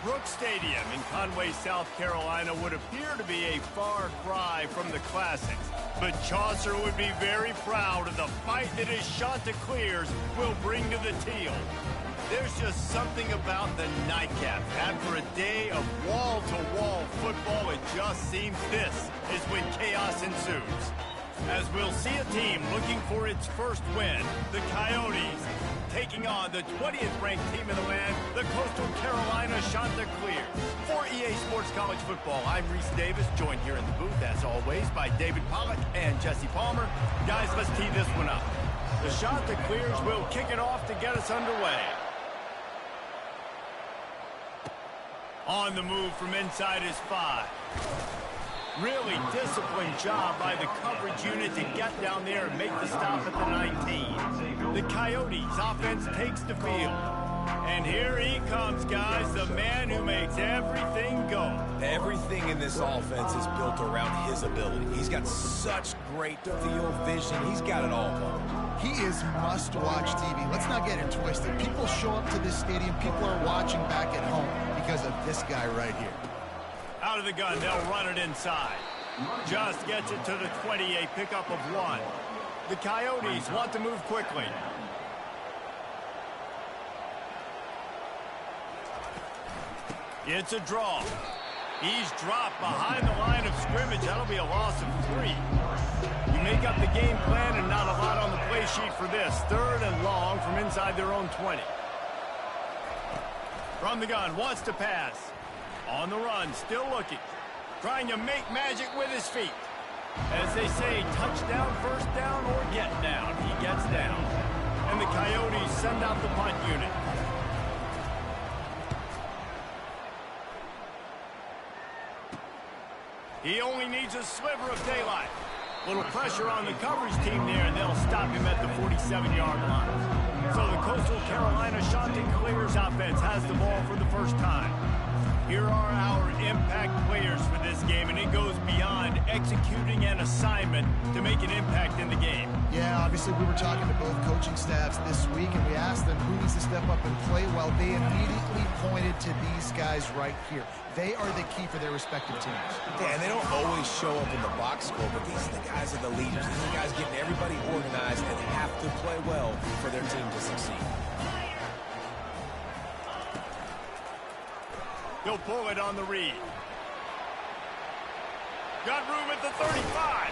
Brooks Stadium in Conway, South Carolina would appear to be a far cry from the classics, but Chaucer would be very proud of the fight that his Chanticleers will bring to the teal. There's just something about the nightcap. After a day of wall-to-wall football, it just seems this is when chaos ensues. As we'll see a team looking for its first win, the Coyotes, taking on the 20th ranked team in the land, the Coastal Carolina Chanticleers. For EA Sports College Football, I'm Reese Davis, joined here in the booth, as always, by David Pollack and Jesse Palmer. Guys, let's tee this one up. The Chanticleers will kick it off to get us underway. On the move from inside his 5. Really disciplined job by the coverage unit to get down there and make the stop at the 19. The Coyotes offense takes the field. And here he comes, guys, the man who makes everything go. Everything in this offense is built around his ability. He's got such great field vision. He's got it all. He is must-watch TV. Let's not get it twisted. People show up to this stadium. People are watching back at home because of this guy right here. Out of the gun, they'll run it inside. Just gets it to the 28, pickup of 1. The Coyotes want to move quickly. It's a draw. He's dropped behind the line of scrimmage. That'll be a loss of 3. You make up the game plan and not a lot on the play sheet for this. 3rd and long from inside their own 20. From the gun, wants to pass. On the run, still looking. Trying to make magic with his feet. As they say, touchdown, first down, or get down. He gets down. And the Coyotes send out the punt unit. He only needs a sliver of daylight. Little pressure on the coverage team there, and they'll stop him at the 47-yard line. So the Coastal Carolina Chanticleers offense has the ball for the first time. Here are our impact players for this game, and it goes beyond executing an assignment to make an impact in the game. Yeah, obviously we were talking to both coaching staffs this week, and we asked them who needs to step up and play well. They immediately pointed to these guys right here. They are the key for their respective teams. Yeah, and they don't always show up in the box score, but these are the guys that are the leaders. These are the guys getting everybody organized and have to play well for their team to succeed. He'll pull it on the read. Got room at the 35.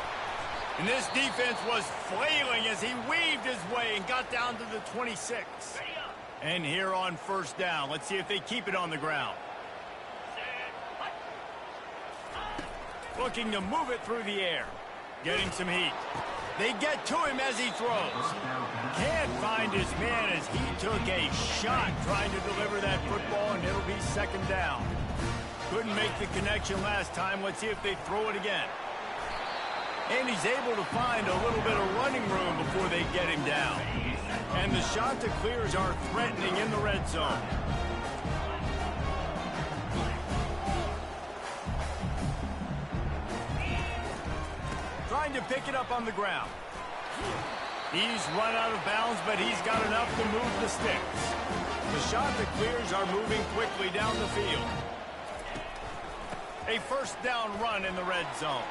And this defense was flailing as he weaved his way and got down to the 26. And here on first down, let's see if they keep it on the ground. Looking to move it through the air. Getting some heat. They get to him as he throws. Can't find his man as he took a shot trying to deliver that football, and it'll be second down. Couldn't make the connection last time. Let's see if they throw it again. And he's able to find a little bit of running room before they get him down. And the Chanticleers are threatening in the red zone. Trying to pick it up on the ground. He's run out of bounds, but he's got enough to move the sticks. The Chanticleers are moving quickly down the field. A first down run in the red zone.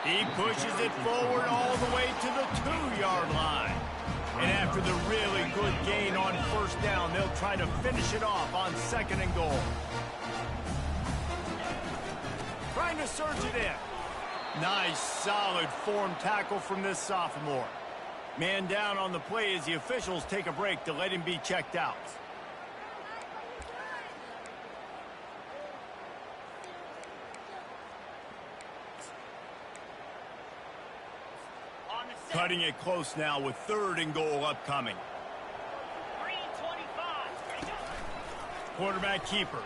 He pushes it forward all the way to the 2-yard line. And after the really good gain on first down, they'll try to finish it off on 2nd and goal. Trying to surge it in. Nice, solid form tackle from this sophomore. Man down on the play as the officials take a break to let him be checked out. Cutting it close now with 3rd and goal upcoming. 3:25. Quarterback keeper.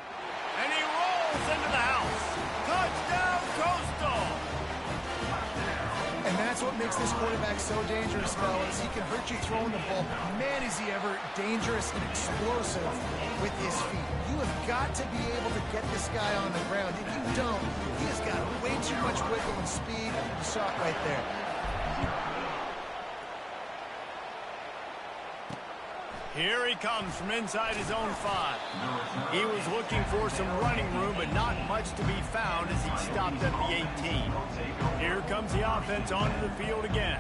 And he rolls into the house. Touchdown, Coastal! And that's what makes this quarterback so dangerous, fellas. He can hurt you throwing the ball. Man, is he ever dangerous and explosive with his feet. You have got to be able to get this guy on the ground. If you don't, he has got way too much wiggle and speed. You saw it right there. Here he comes from inside his own 5. He was looking for some running room, but not much to be found as he stopped at the 18. Here comes the offense onto the field again.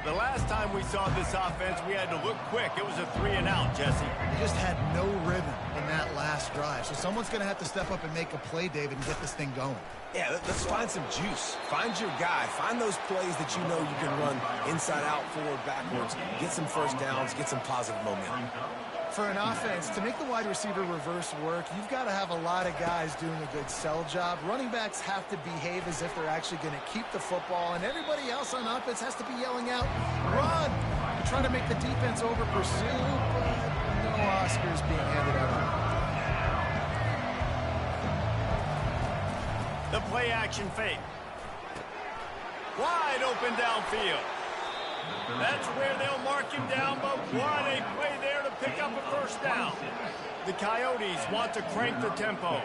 The last time we saw this offense, we had to look quick. It was a 3-and-out, Jesse. They just had no rhythm in that last drive. So someone's going to have to step up and make a play, David, and get this thing going. Yeah, let's find some juice. Find your guy. Find those plays that you know you can run inside out, forward, backwards. Get some first downs. Get some positive momentum. For an offense, to make the wide receiver reverse work, you've got to have a lot of guys doing a good sell job. Running backs have to behave as if they're actually going to keep the football, and everybody else on offense has to be yelling out, run! They're trying to make the defense over pursue, but no Oscars being handed out. The play action fake. Wide open downfield. That's where they'll mark him down, but what a play there to pick up a first down. The Coyotes want to crank the tempo.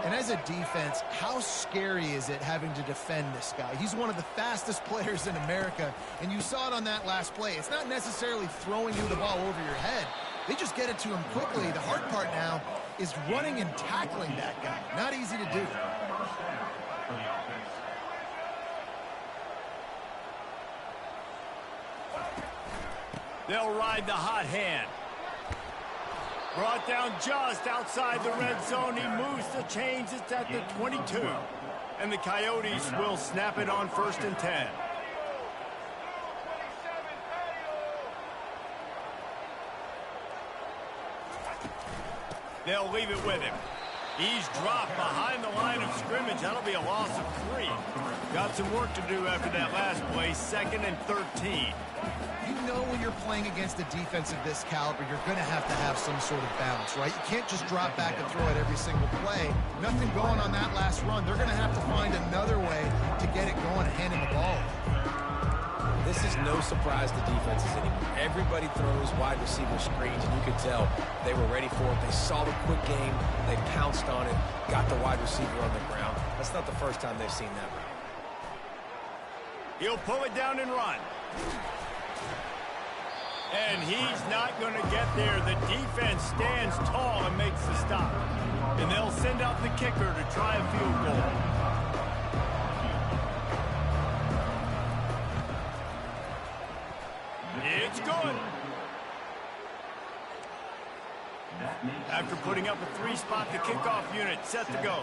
And as a defense, how scary is it having to defend this guy? He's one of the fastest players in America, and you saw it on that last play. It's not necessarily throwing you the ball over your head. They just get it to him quickly. The hard part now is running and tackling that guy. Not easy to do. They'll ride the hot hand. Brought down just outside the red zone. He moves the chains. It's at the 22. And the Coyotes will snap it on 1st and 10. They'll leave it with him. He's dropped behind the line of scrimmage. That'll be a loss of 3. Got some work to do after that last play. 2nd and 13. You know when you're playing against a defense of this caliber, you're going to have some sort of balance, right? You can't just drop back and throw it every single play. Nothing going on that last run. They're going to have to find another way to get it going and hand him the ball. This is no surprise to defenses anymore. Everybody throws wide receiver screens, and you could tell they were ready for it. They saw the quick game. They pounced on it, got the wide receiver on the ground. That's not the first time they've seen that route. He'll pull it down and run. And he's not going to get there. The defense stands tall and makes the stop. And they'll send out the kicker to try a field goal. It's good. After putting up a 3-spot, the kickoff unit set to go.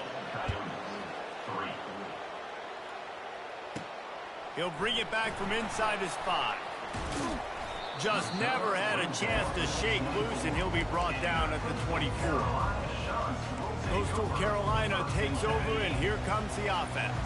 He'll bring it back from inside his 5. Just never had a chance to shake loose, and he'll be brought down at the 24. Coastal Carolina takes over, and here comes the offense.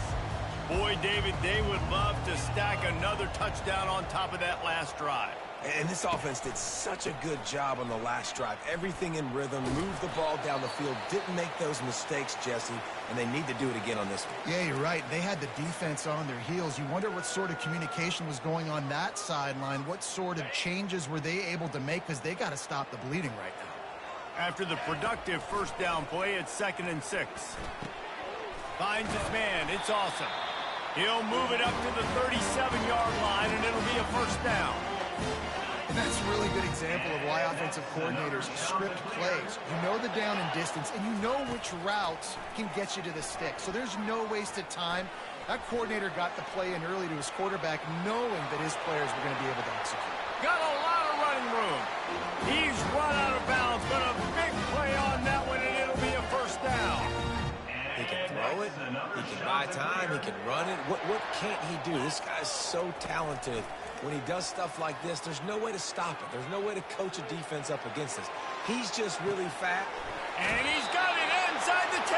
Boy, David, they would love to stack another touchdown on top of that last drive. And this offense did such a good job on the last drive. Everything in rhythm, moved the ball down the field, didn't make those mistakes, Jesse, and they need to do it again on this one. Yeah, you're right. They had the defense on their heels. You wonder what sort of communication was going on that sideline. What sort of changes were they able to make, because they got to stop the bleeding right now. After the productive first down play, it's 2nd and 6. Finds his man. It's awesome. He'll move it up to the 37-yard line, and it'll be a first down. And that's a really good example of why offensive coordinators script plays. You know the down and distance, and you know which routes can get you to the stick. So there's no wasted time. That coordinator got the play in early to his quarterback, knowing that his players were going to be able to execute. Got a lot of running room. He's run out of bounds, but a big play on that one, and it'll be a first down. He can throw it. He can buy time. He can run it. What can't he do? This guy's so talented. When he does stuff like this, there's no way to stop it. There's no way to coach a defense up against this. He's just really fat. And he's got it inside the 10.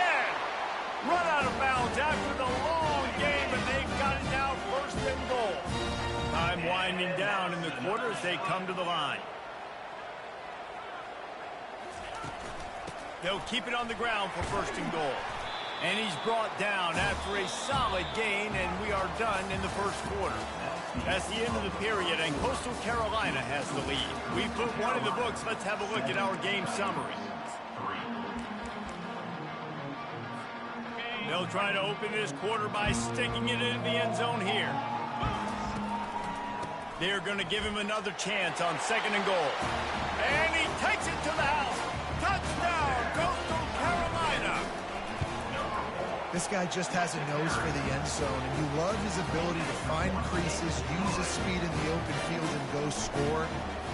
Run out of bounds after the long game, and they've got it now 1st and goal. Time winding down in the quarter as they come to the line. They'll keep it on the ground for 1st and goal. And he's brought down after a solid gain, and we are done in the first quarter. That's the end of the period, and Coastal Carolina has the lead. We put one in the books. Let's have a look at our game summary. They'll try to open this quarter by sticking it into the end zone here. They're going to give him another chance on 2nd and goal. And This guy just has a nose for the end zone, and you love his ability to find creases, use his speed in the open field, and go score.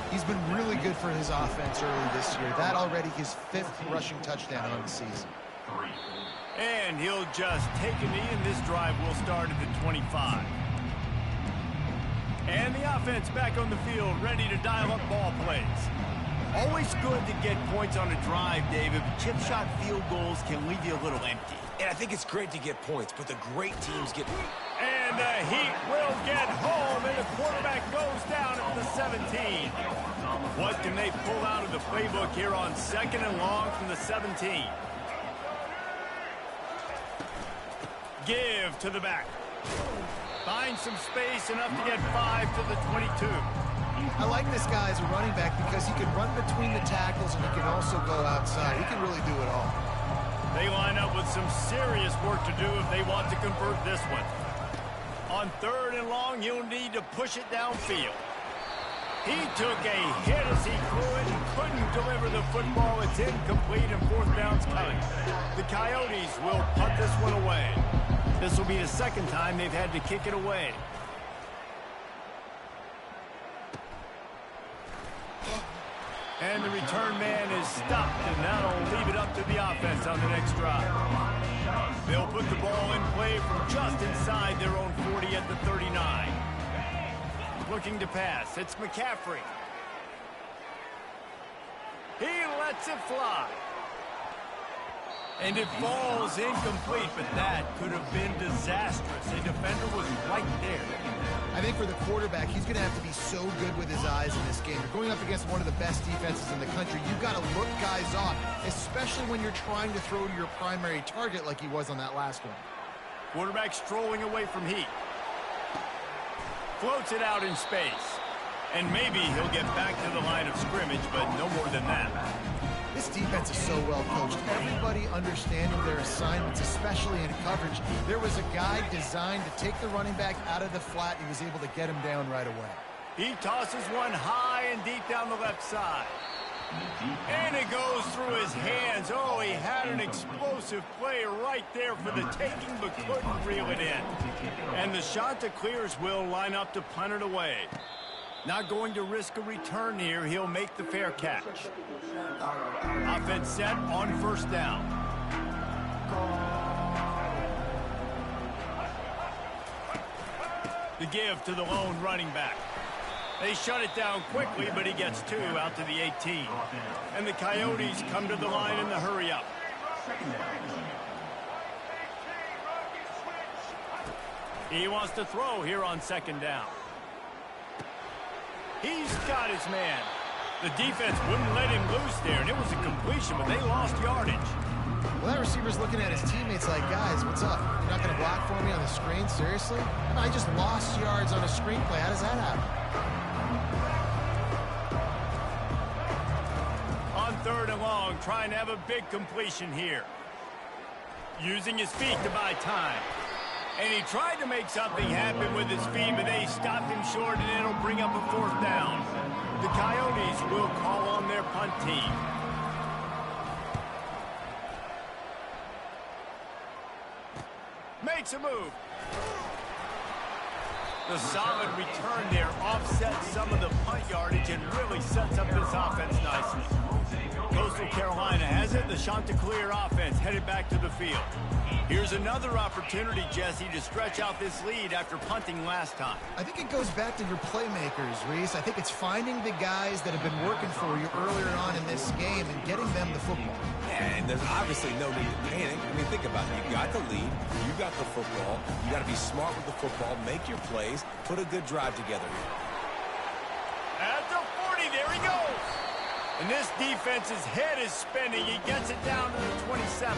He's been really good for his offense early this year. That already his 5th rushing touchdown on the season. And he'll just take a knee, and this drive will start at the 25. And the offense back on the field, ready to dial up ball plays. Always good to get points on a drive, David, but chip shot field goals can leave you a little empty. And I think it's great to get points, but the great teams get... And the Heat will get home, and the quarterback goes down at the 17. What can they pull out of the playbook here on 2nd and long from the 17? Give to the back. Find some space, enough to get 5 to the 22. I like this guy as a running back because he can run between the tackles and he can also go outside. He can really do it all. They line up with some serious work to do if they want to convert this one. On 3rd and long, you'll need to push it downfield. He took a hit as he threw it and couldn't deliver the football. It's incomplete and 4th down's coming. The Coyotes will punt this one away. This will be the 2nd time they've had to kick it away. And the return man is stopped, and that'll leave it up to the offense on the next drive. They'll put the ball in play from just inside their own 40 at the 39. Looking to pass. It's McCaffrey. He lets it fly. And it falls incomplete, but that could have been disastrous. A defender was right there. I think for the quarterback, he's going to have to be so good with his eyes in this game. You're going up against one of the best defenses in the country. You've got to look guys off, especially when you're trying to throw to your primary target like he was on that last one. Quarterback strolling away from Heat. Floats it out in space. And maybe he'll get back to the line of scrimmage, but no more than that. This defense is so well coached. Everybody understanding their assignments, especially in coverage. There was a guy designed to take the running back out of the flat. He was able to get him down right away. He tosses one high and deep down the left side. And it goes through his hands. Oh, he had an explosive play right there for the taking, but couldn't reel it in. And the Chanticleers will line up to punt it away. Not going to risk a return here. He'll make the fair catch. Offense set on 1st down. The give to the lone running back. They shut it down quickly, but he gets 2 out to the 18. And the Coyotes come to the line in the hurry-up. He wants to throw here on 2nd down. He's got his man. The defense wouldn't let him loose there, and it was a completion, but they lost yardage. Well, that receiver's looking at his teammates like, guys, what's up? You're not going to block for me on the screen? Seriously? I just lost yards on a screen play. How does that happen? On 3rd and long, trying to have a big completion here. Using his feet to buy time. And he tried to make something happen with his feet, but they stopped him short, and it'll bring up a 4th down. The Coyotes will call on their punt team. Makes a move. The solid return there offsets some of the punt yardage and really sets up this offense nicely. Coastal Carolina has it. The Chanticleer offense headed back to the field. Here's another opportunity, Jesse, to stretch out this lead after punting last time. I think it goes back to your playmakers, Reese. I think it's finding the guys that have been working for you earlier on in this game and getting them the football. Yeah, and there's obviously no need to panic. I mean, think about it. You got the lead. You got the football. You got to be smart with the football. Make your plays. Put a good drive together here. At the 40, there he goes. And this defense's head is spinning. He gets it down to the 27.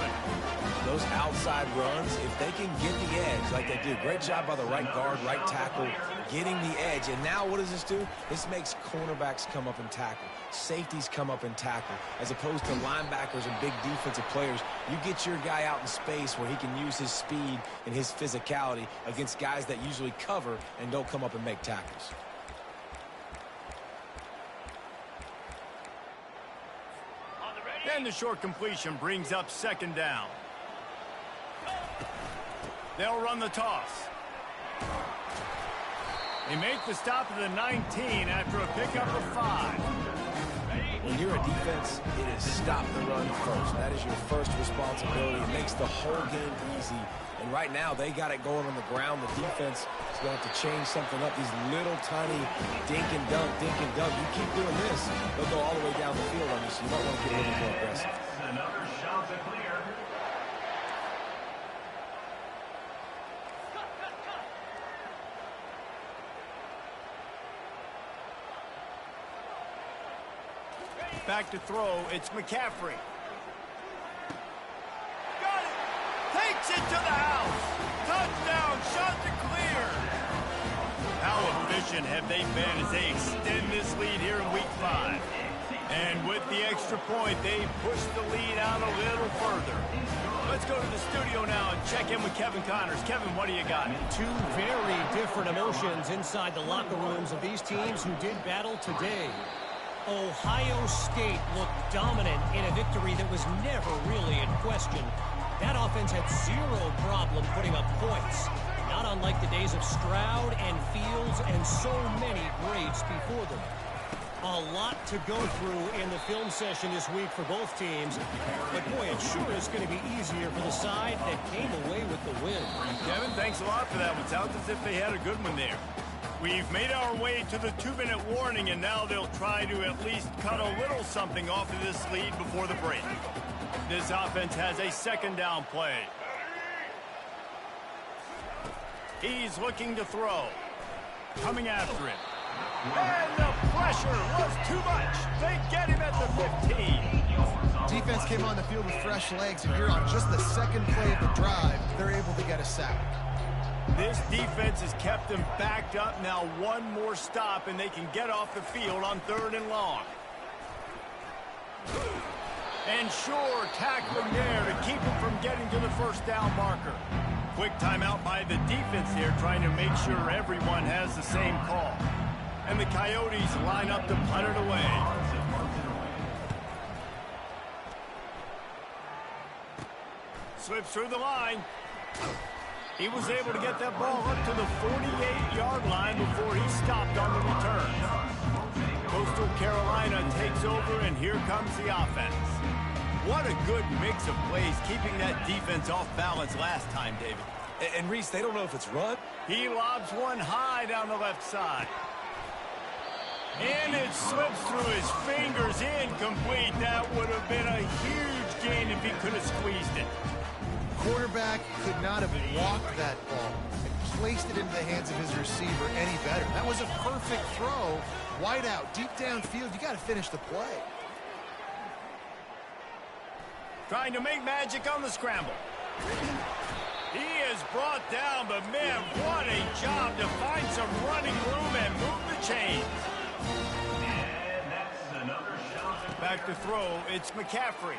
Those outside runs, if they can get the edge like they do, great job by the right guard, right tackle, getting the edge. And now what does this do? This makes cornerbacks come up and tackle. Safeties come up and tackle. As opposed to linebackers and big defensive players, you get your guy out in space where he can use his speed and his physicality against guys that usually cover and don't come up and make tackles. And the short completion brings up 2nd down. They'll run the toss. They make the stop at the 19 after a pickup of 5. When you're a defense, it is stop the run first. That is your first responsibility. It makes the whole game easy. And right now, they got it going on the ground. The defense is going to have to change something up. These little tiny dink and dunk, dink and dunk. You keep doing this, they'll go all the way down the field on you, so you might want to get a little more aggressive. Another shot to clear. Back to throw, it's McCaffrey. Got it! Takes it to the house! Touchdown, shot to clear! How efficient have they been as they extend this lead here in Week 5? And with the extra point, they push the lead out a little further. Let's go to the studio now and check in with Kevin Connors. Kevin, what do you got? Two very different emotions inside the locker rooms of these teams who did battle today. Ohio State looked dominant in a victory that was never really in question. That offense had zero problem putting up points, not unlike the days of Stroud and Fields and so many greats before them. A lot to go through in the film session this week for both teams, but boy, it sure is going to be easier for the side that came away with the win. Kevin, thanks a lot for that one. Sounds as if they had a good one there. We've made our way to the 2-minute warning, and now they'll try to at least cut a little something off of this lead before the break. This offense has a second down play. He's looking to throw. Coming after it. And the pressure was too much. They get him at the 15. Defense came on the field with fresh legs, and here on just the second play of the drive, they're able to get a sack. This defense has kept them backed up. Now one more stop, and they can get off the field on 3rd and long. And sure, tackling there to keep him from getting to the first down marker. Quick timeout by the defense here, trying to make sure everyone has the same call. And the Coyotes line up to punt it away. Slips through the line. He was able to get that ball up to the 48-yard line before he stopped on the return. Coastal Carolina takes over, and here comes the offense. What a good mix of plays, keeping that defense off balance last time, David. And Reese, they don't know if it's run. He lobs one high down the left side. And it slips through his fingers, incomplete. That would have been a huge gain if he could have squeezed it. Quarterback could not have walked that ball and placed it into the hands of his receiver any better. That was a perfect throw. Wide out, deep downfield. You got to finish the play. Trying to make magic on the scramble. He is brought down, but man, what a job to find some running room and move the chains. And that's another shot. Back to throw, it's McCaffrey.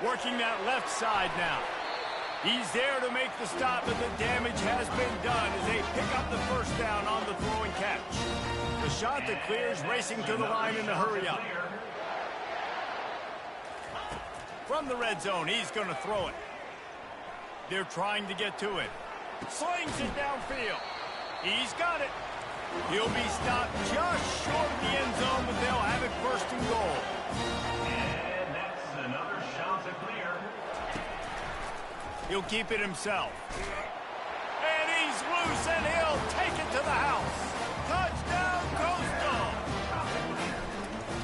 Working that left side now. He's there to make the stop, but the damage has been done as they pick up the first down on the throw and catch. The shot that clears, racing to the line in the hurry up. From the red zone, he's going to throw it. They're trying to get to it. Slings it downfield. He's got it. He'll be stopped just short of the end zone, but they'll have it first and goal. And that's another shot to clear. He'll keep it himself. And he's loose, and he'll take it to the house. Touchdown, Coastal!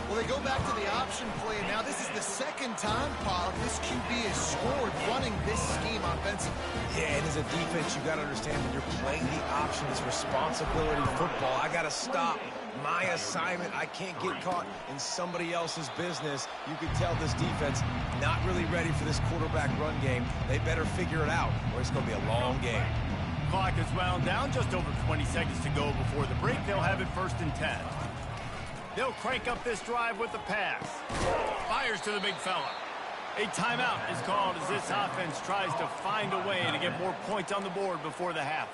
Well, they go back to the option play. Now, this is the second time, Paul, this QB has scored running this scheme offensively. Yeah, and as a defense, you got to understand when you're playing the option, it's responsibility football. I got to stop my assignment. I can't get caught in somebody else's business. You can tell this defense not really ready for this quarterback run game. They better figure it out, or it's going to be a long game. Clock is wound down, just over 20 seconds to go before the break. They'll have it 1st and 10. They'll crank up this drive with the pass. Fires to the big fella. A timeout is called as this offense tries to find a way to get more points on the board before the half.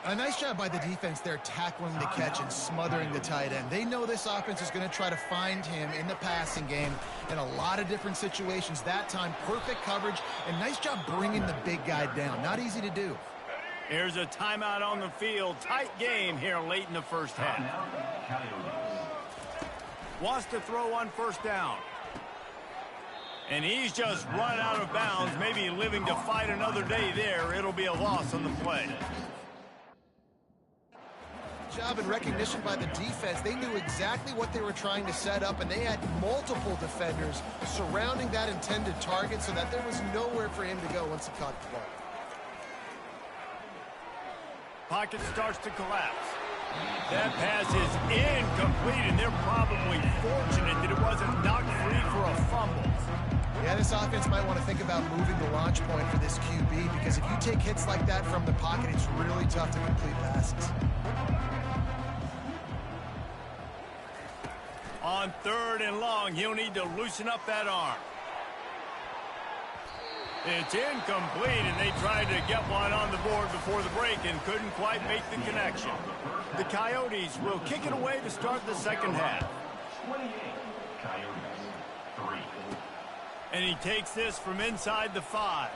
A nice job by the defense there, tackling the catch and smothering the tight end. They know this offense is going to try to find him in the passing game in a lot of different situations. That time, perfect coverage, and nice job bringing the big guy down. Not easy to do. Here's a timeout on the field. Tight game here late in the first half. Wants to throw on first down. And he's just run out of bounds, maybe living to fight another day there. It'll be a loss on the play. Job and recognition by the defense. They knew exactly what they were trying to set up, and they had multiple defenders surrounding that intended target so that there was nowhere for him to go once he caught the ball. Pocket starts to collapse. That pass is incomplete, and they're probably fortunate that it wasn't knocked free for a fumble. Yeah, this offense might want to think about moving the launch point for this QB, because if you take hits like that from the pocket, it's really tough to complete passes. On 3rd and long, he'll need to loosen up that arm. It's incomplete, and they tried to get one on the board before the break and couldn't quite make the connection. The Coyotes will kick it away to start the second half. 28, Coyotes, 3. And he takes this from inside the 5.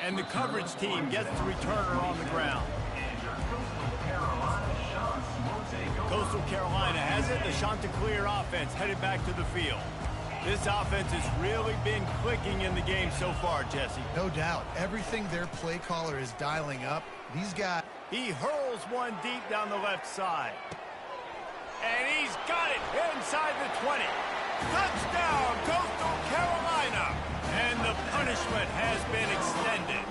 And the coverage team gets the returner on the ground. Coastal Carolina has it. The Chanticleer offense headed back to the field. This offense has really been clicking in the game so far, Jesse. No doubt. Everything their play caller is dialing up. These guys... He hurls one deep down the left side. And he's got it inside the 20. Touchdown, Coastal Carolina. And the punishment has been extended.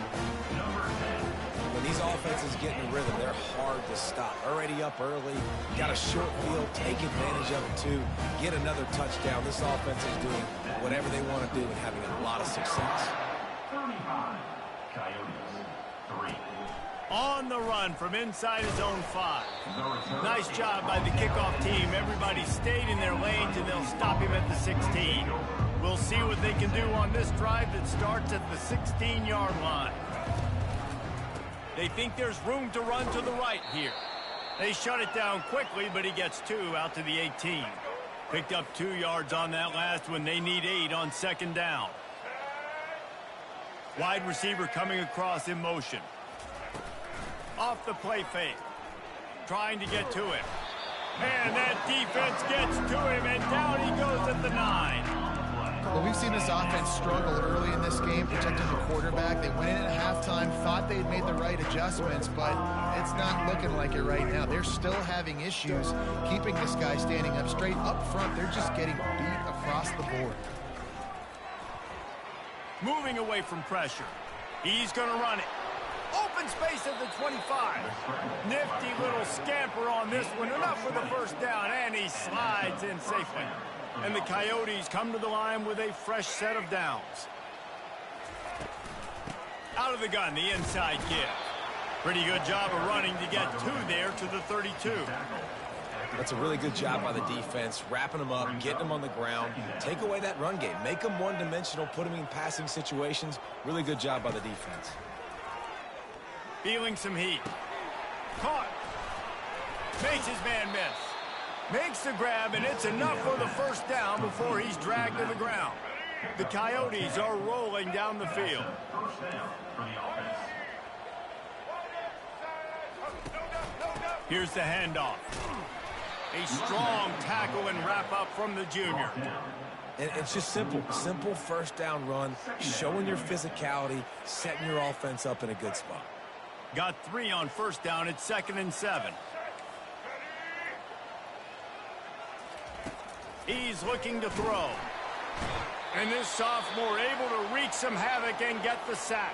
When these offenses get in a rhythm, they're hard to stop. Already up early, got a short field, take advantage of it too, get another touchdown. This offense is doing whatever they want to do and having a lot of success. 35, Coyotes, 3. On the run from inside his own 5. Nice job by the kickoff team. Everybody stayed in their lanes, and they'll stop him at the 16. We'll see what they can do on this drive that starts at the 16-yard line. They think there's room to run to the right here. They shut it down quickly, but he gets 2 out to the 18. Picked up 2 yards on that last one. They need 8 on second down. Wide receiver coming across in motion. Off the play fake. Trying to get to him. And that defense gets to him, and down he goes at the 9. Well, we've seen this offense struggle early in this game, protecting the quarterback. They went in at halftime, thought they had made the right adjustments, but it's not looking like it right now. They're still having issues keeping this guy standing up straight. Up front, they're just getting beat across the board. Moving away from pressure. He's going to run it. Open space at the 25. Nifty little scamper on this one. Enough for the first down, and he slides in safely. And the Coyotes come to the line with a fresh set of downs. Out of the gun, the inside give. Pretty good job of running to get 2 there to the 32. That's a really good job by the defense, wrapping them up, getting them on the ground. Take away that run game. Make them one-dimensional, put them in passing situations. Really good job by the defense. Feeling some heat. Caught. Makes his man miss. Makes the grab, and it's enough for the first down before he's dragged to the ground. The Coyotes are rolling down the field. First down for the offense. Here's the handoff. A strong tackle and wrap up from the junior. And it's just simple. Simple first down run, showing your physicality, setting your offense up in a good spot. Got 3 on first down at 2nd and 7. He's looking to throw. And this sophomore able to wreak some havoc and get the sack.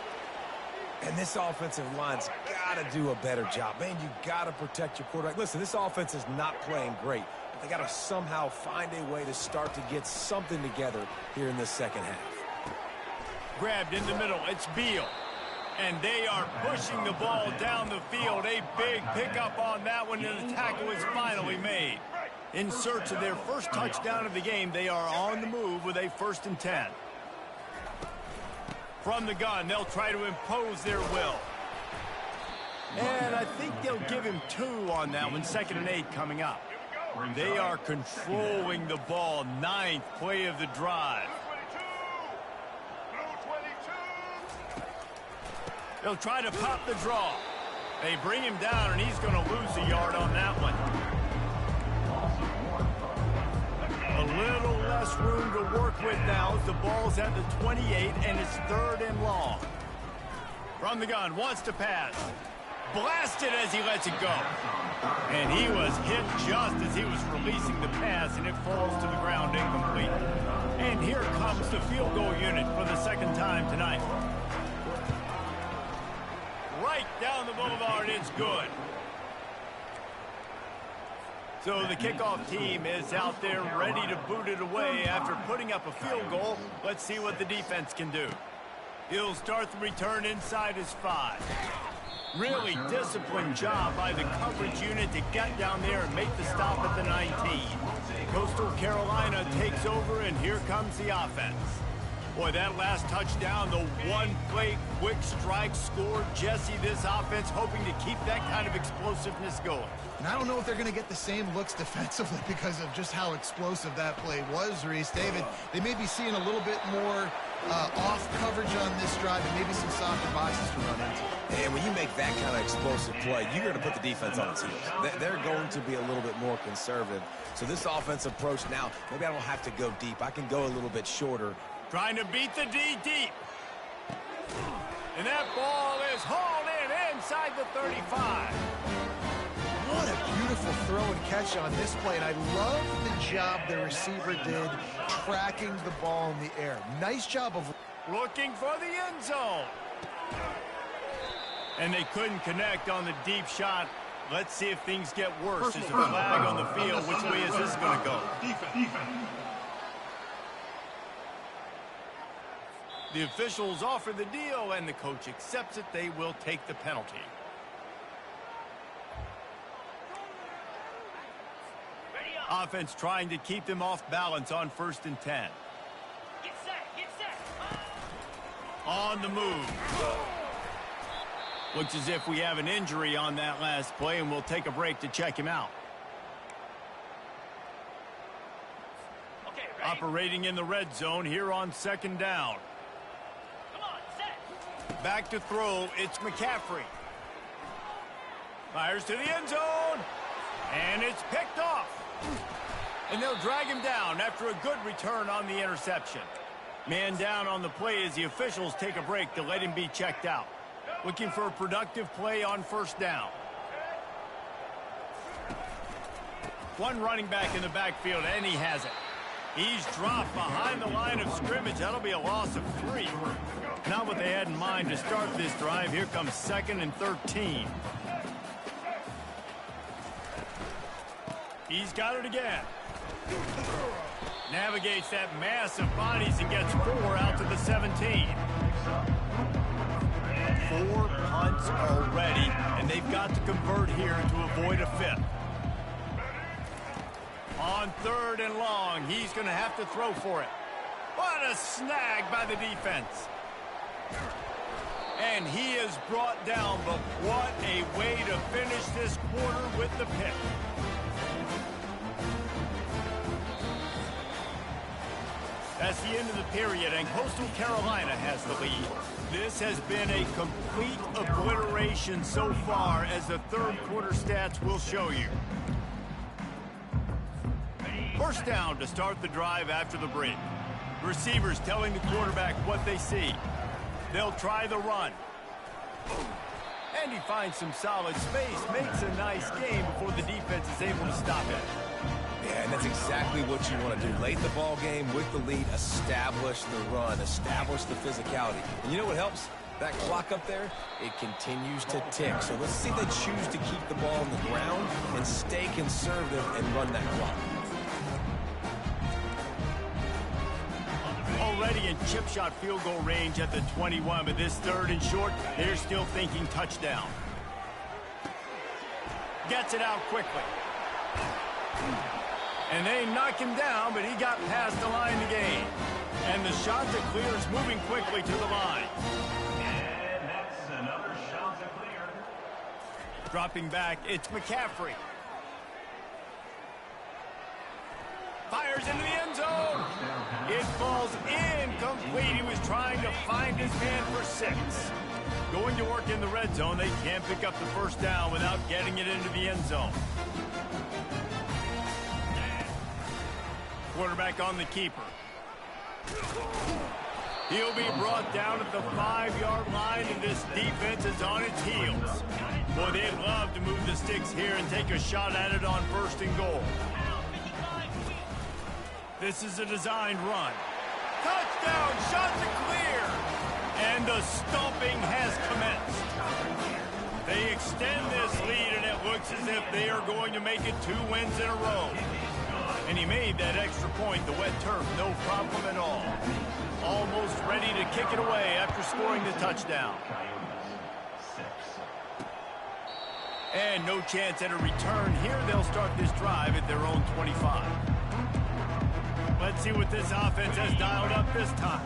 And this offensive line's got to do a better job. Man, you got to protect your quarterback. Listen, this offense is not playing great, but they got to somehow find a way to start to get something together here in this second half. Grabbed in the middle. It's Beal. And they are pushing the ball down the field. A big pickup on that one, and the tackle is finally made. In search of their first touchdown of the game, they are on the move with a 1st and 10. From the gun, they'll try to impose their will. And I think they'll give him 2 on that one. 2nd and 8 coming up. They are controlling the ball. 9th play of the drive. They'll try to pop the draw. They bring him down, and he's going to lose a yard on that one. A little less room to work with now as the ball's at the 28, and it's 3rd and long. From the gun, wants to pass. Blasted as he lets it go. And he was hit just as he was releasing the pass, and it falls to the ground incomplete. And here comes the field goal unit for the 2nd time tonight. Right down the boulevard, it's good. So the kickoff team is out there ready to boot it away after putting up a field goal. Let's see what the defense can do. He'll start the return inside his 5. Really disciplined job by the coverage unit to get down there and make the stop at the 19. Coastal Carolina takes over, and here comes the offense. Boy, that last touchdown, the one-play quick strike scored. Jesse, this offense hoping to keep that kind of explosiveness going. And I don't know if they're going to get the same looks defensively because of just how explosive that play was, Reese. David, they may be seeing a little bit more off coverage on this drive and maybe some softer boxes to run into. And when you make that kind of explosive play, you're going to put the defense on its heels. They're going to be a little bit more conservative. So this offense approach now, maybe I don't have to go deep. I can go a little bit shorter. Trying to beat the D deep. And that ball is hauled in inside the 35. What a beautiful throw and catch on this play. And I love the job the receiver did tracking the ball in the air. Nice job of looking for the end zone. And they couldn't connect on the deep shot. Let's see if things get worse. There's a flag on the field. Which way is this going to go? Defense. The officials offer the deal, and the coach accepts it. They will take the penalty. Offense trying to keep them off balance on 1st and 10. Get set. On the move. Looks as if we have an injury on that last play, and we'll take a break to check him out. Okay, ready? Operating in the red zone here on 2nd down. Come on, set. Back to throw, it's McCaffrey. Fires to the end zone, and it's picked off. And they'll drag him down after a good return on the interception. Man down on the play as the officials take a break to let him be checked out. Looking for a productive play on 1st down. One running back in the backfield, and he has it. He's dropped behind the line of scrimmage. That'll be a loss of 3. Not what they had in mind to start this drive. Here comes 2nd and 13. He's got it again. Navigates that mass of bodies and gets 4 out to the 17. 4 punts already, and they've got to convert here to avoid a 5th. On 3rd and long, he's going to have to throw for it. What a snag by the defense. And he is brought down, but what a way to finish this quarter with the pick. That's the end of the period, and Coastal Carolina has the lead. This has been a complete obliteration so far, as the 3rd quarter stats will show you. 1st down to start the drive after the break. Receivers telling the quarterback what they see. They'll try the run. And he finds some solid space, makes a nice game before the defense is able to stop it. Yeah, and that's exactly what you want to do. Late the ball game with the lead, establish the run, establish the physicality. And you know what helps? That clock up there, it continues to tick. So let's see if they choose to keep the ball on the ground and stay conservative and run that clock. Already in chip shot field goal range at the 21, but this 3rd and short, they're still thinking touchdown. Gets it out quickly. And they knock him down, but he got past the line to gain. And the shot to clear is moving quickly to the line. And that's another shot to clear. Dropping back, it's McCaffrey. Fires into the end zone. It falls incomplete. He was trying to find his man for 6. Going to work in the red zone, they can't pick up the first down without getting it into the end zone. Quarterback on the keeper. He'll be brought down at the 5-yard line, and this defense is on its heels. Boy, they'd love to move the sticks here and take a shot at it on 1st and goal. This is a designed run. Touchdown, shot to clear. And the stomping has commenced. They extend this lead, and it looks as if they are going to make it 2 wins in a row. And he made that extra point, the wet turf, no problem at all. Almost ready to kick it away after scoring the touchdown. And no chance at a return here. They'll start this drive at their own 25. Let's see what this offense has dialed up this time.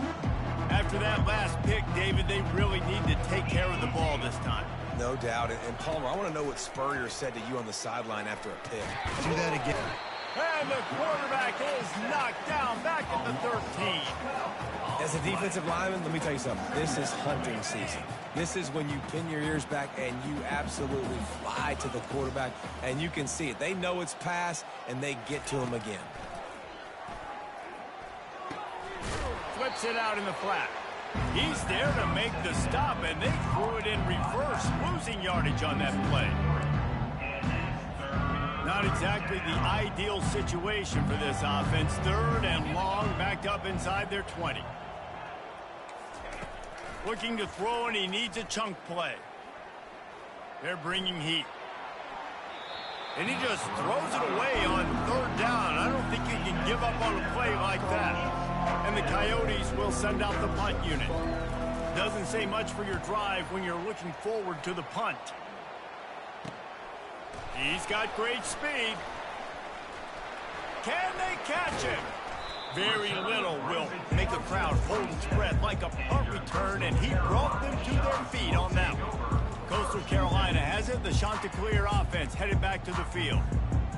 After that last pick, David, they really need to take care of the ball this time. No doubt. And Palmer, I want to know what Spurrier said to you on the sideline after a pick. Do that again. And the quarterback is knocked down back at the 13. As a defensive lineman, let me tell you something. This is hunting season. This is when you pin your ears back and you absolutely fly to the quarterback, and you can see it. They know it's pass, and they get to him again. Flips it out in the flat. He's there to make the stop, and they threw it in reverse, losing yardage on that play. Not exactly the ideal situation for this offense. 3rd and long, backed up inside their 20. Looking to throw, and he needs a chunk play. They're bringing heat. And he just throws it away on 3rd down. I don't think you can give up on a play like that. And the Coyotes will send out the punt unit. Doesn't say much for your drive when you're looking forward to the punt. He's got great speed. Can they catch him? Very little will make the crowd hold its breath like a punt return, and he brought them to their feet on that one. Coastal Carolina has it. The Chanticleer offense headed back to the field.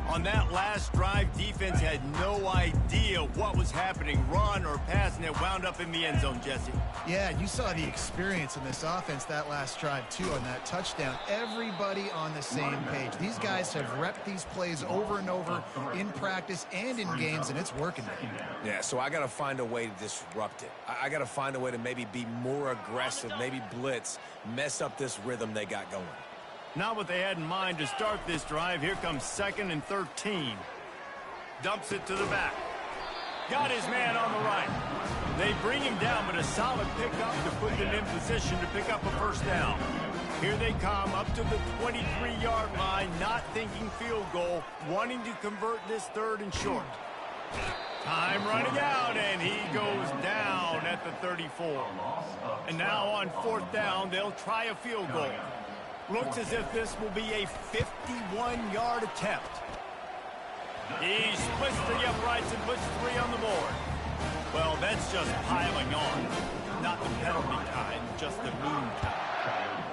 On that last drive, defense had no idea what was happening, run or pass, and it wound up in the end zone, Jesse. Yeah, you saw the experience in this offense that last drive, too, on that touchdown. Everybody on the same page. These guys have repped these plays over and over in practice and in games, and it's working. Yeah, so I got to find a way to disrupt it. I got to find a way to maybe be more aggressive, maybe blitz, mess up this rhythm they got going. Not what they had in mind to start this drive. Here comes 2nd and 13. Dumps it to the back. Got his man on the right. They bring him down, but a solid pickup to put them in position to pick up a first down. Here they come up to the 23-yard line, not thinking field goal, wanting to convert this 3rd and short. Time running out, and he goes down at the 34. And now on 4th down, they'll try a field goal. Looks as if this will be a 51-yard attempt. He splits the uprights and puts 3 on the board. Well, that's just piling on. Not the penalty kind, just the mean kind.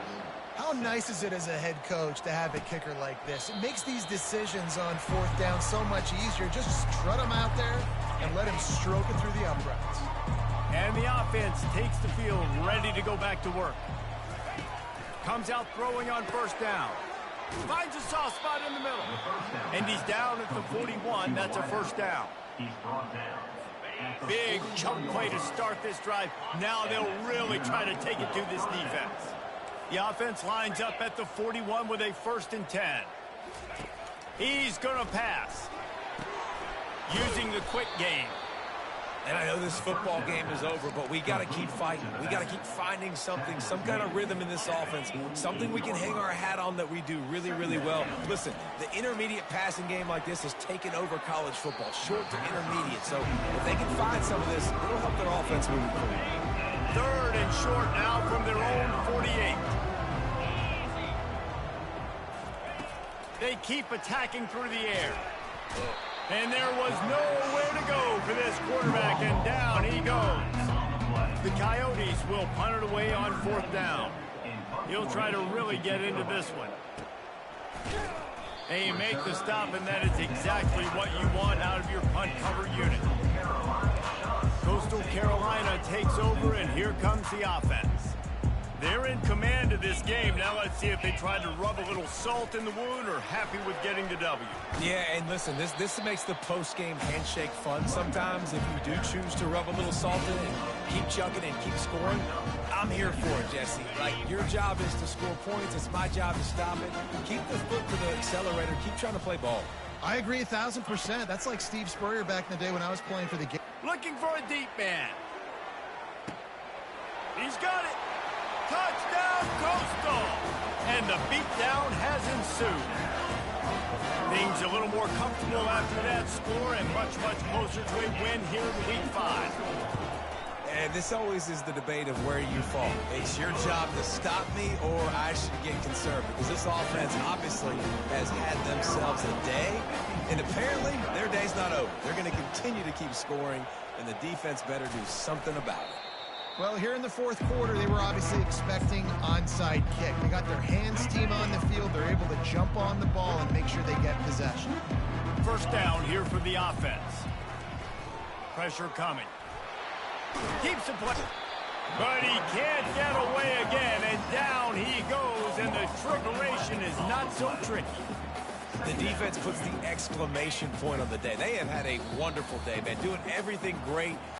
How nice is it as a head coach to have a kicker like this? It makes these decisions on 4th down so much easier. Just strut him out there and let him stroke it through the uprights. And the offense takes the field, ready to go back to work. Comes out throwing on 1st down. Finds a soft spot in the middle. And he's down at the 41. That's a first down. Big chunk play to start this drive. Now they'll really try to take it to this defense. The offense lines up at the 41 with a 1st and 10. He's going to pass. Using the quick game. And I know this football game is over, but we got to keep fighting. We got to keep finding something, some kind of rhythm in this offense, something we can hang our hat on that we do really, really well. Listen, the intermediate passing game like this has taken over college football, short to intermediate. So if they can find some of this, it'll help their offense moving forward. 3rd and short now from their own 48. They keep attacking through the air. And there was nowhere to go for this quarterback, and down he goes. The Coyotes will punt it away on 4th down. He'll try to really get into this one. And you make the stop, and that is exactly what you want out of your punt cover unit. Coastal Carolina takes over, and here comes the offense. They're in command of this game. Now let's see if they try to rub a little salt in the wound or happy with getting the W. Yeah, and listen, this makes the post-game handshake fun sometimes. If you do choose to rub a little salt in it and keep chugging and keep scoring, I'm here for it, Jesse. Like, your job is to score points. It's my job to stop it. Keep the foot to the accelerator. Keep trying to play ball. I agree 1,000%. That's like Steve Spurrier back in the day when I was playing for the game. Looking for a deep man. He's got it. Touchdown, Coastal! And the beatdown has ensued. Things a little more comfortable after that score and much, much closer to a win here in Week 5. And this always is the debate of where you fall. It's your job to stop me or I should get concerned, because this offense obviously has had themselves a day, and apparently their day's not over. They're going to continue to keep scoring, and the defense better do something about it. Well, here in the fourth quarter, they were obviously expecting onside kick. They got their hands team on the field. They're able to jump on the ball and make sure they get possession. First down here for the offense. Pressure coming. Keeps it playing. But he can't get away again, and down he goes, and the trickeration is not so tricky. The defense puts the exclamation point on the day. They have had a wonderful day, man, doing everything great.